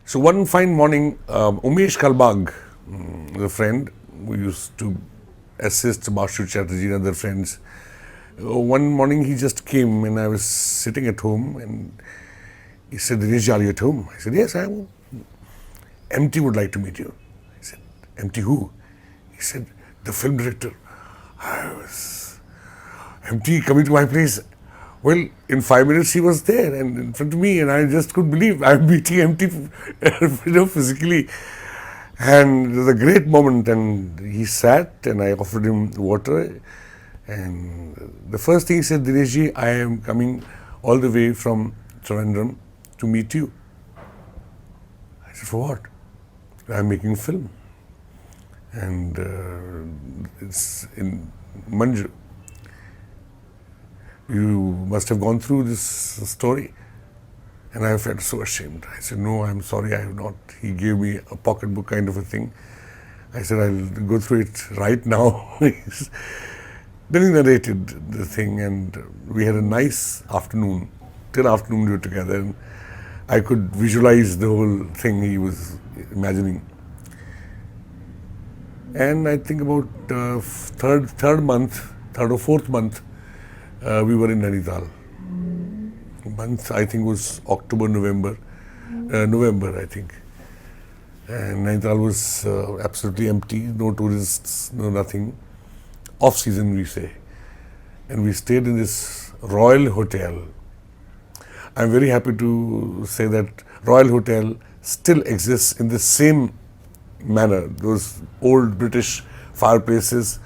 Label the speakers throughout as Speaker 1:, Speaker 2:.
Speaker 1: So one fine morning, Umesh Kalbag, a friend who used to assist Bashu Chatterjee and other friends, one morning he just came and I was sitting at home and he said, Dinesh, are you at home? I said, yes, I am. MT would like to meet you. I said, MT who? He said, the film director. I was, MT coming to my place. Well, in 5 minutes he was there and in front of me, and I just couldn't believe I'm meeting MT, physically. And it was a great moment, and he sat and I offered him water. And the first thing he said, Dineshji, I am coming all the way from Trivandrum to meet you. I said, for what? I'm making a film. And it's in Manju. You must have gone through this story. And I felt so ashamed. I said, no, I'm sorry, I have not. He gave me a pocketbook kind of a thing. I said, I'll go through it right now. Then he narrated the thing, and we had a nice afternoon. Till afternoon we were together, and I could visualize the whole thing he was imagining. And I think about third or fourth month, we were in Nainital. Month I think was October, November, I think. And Nainital was absolutely empty, no tourists, no nothing. Off season, we say. And we stayed in this Royal Hotel. I'm very happy to say that Royal Hotel still exists in the same manner, those old British fireplaces.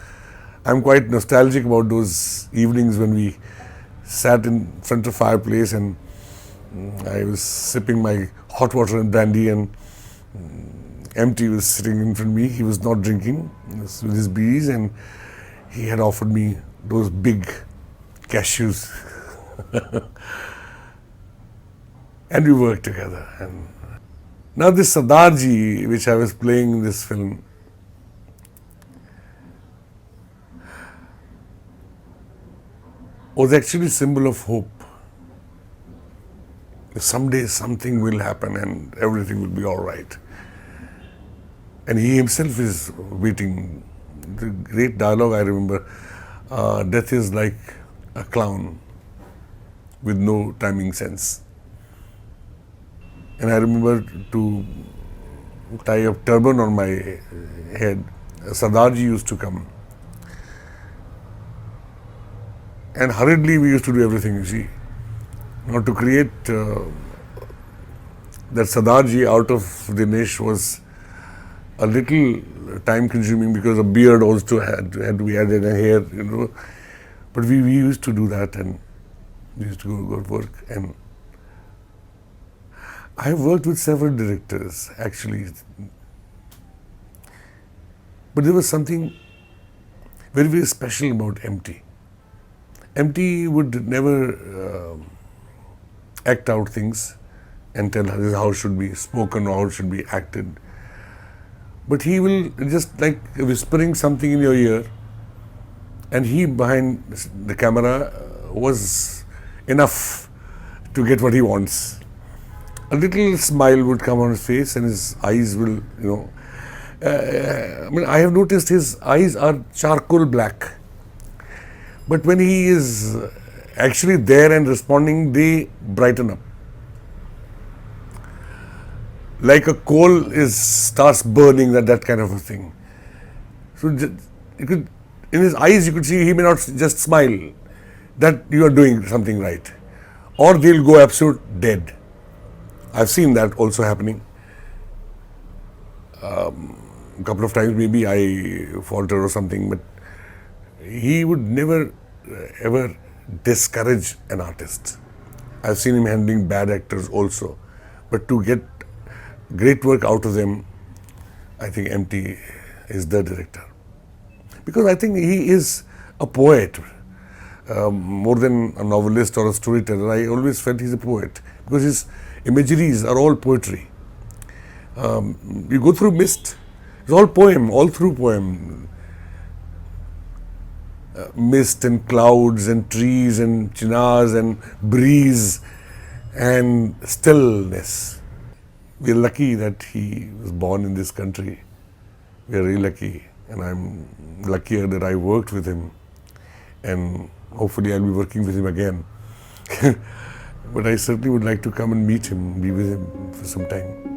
Speaker 1: I'm quite nostalgic about those evenings when we sat in front of the fireplace and I was sipping my hot water and brandy, and MT was sitting in front of me. He was not drinking, he was with his bees, and he had offered me those big cashews. And we worked together. And now this Sardarji, which I was playing in this film, was actually a symbol of hope. Someday something will happen and everything will be all right. And he himself is waiting. The great dialogue I remember, death is like a clown with no timing sense. And I remember to tie a turban on my head, Sardarji used to come. And hurriedly we used to do everything, you see. Now to create that Sardarji out of Dinesh was a little time consuming because a beard also had to be added, and hair, you know. But we used to do that, and we used to go to work. And I have worked with several directors actually. But there was something very, very special about MT. MT would never act out things and tell us how it should be spoken or how it should be acted. But he will just like whispering something in your ear, and he behind the camera was enough to get what he wants. A little smile would come on his face and his eyes will, you know, I have noticed his eyes are charcoal black. But when he is actually there and responding, they brighten up. Like a coal starts burning, that kind of a thing. So you could, in his eyes you could see he may not just smile that you are doing something right, or they'll go absolute dead. I've seen that also happening. A couple of times maybe I faltered or something, but he would never ever discourage an artist. I've seen him handling bad actors also, but to get great work out of them, I think MT is the director. Because I think he is a poet, more than a novelist or a storyteller. I always felt he's a poet because his imageries are all poetry. You go through Mist, it's all poem, all through poem. Mist and clouds and trees and chinars and breeze and stillness. we're lucky that he was born in this country. We're really lucky, and I'm luckier that I worked with him, and hopefully I'll be working with him again. But I certainly would like to come and meet him, be with him for some time.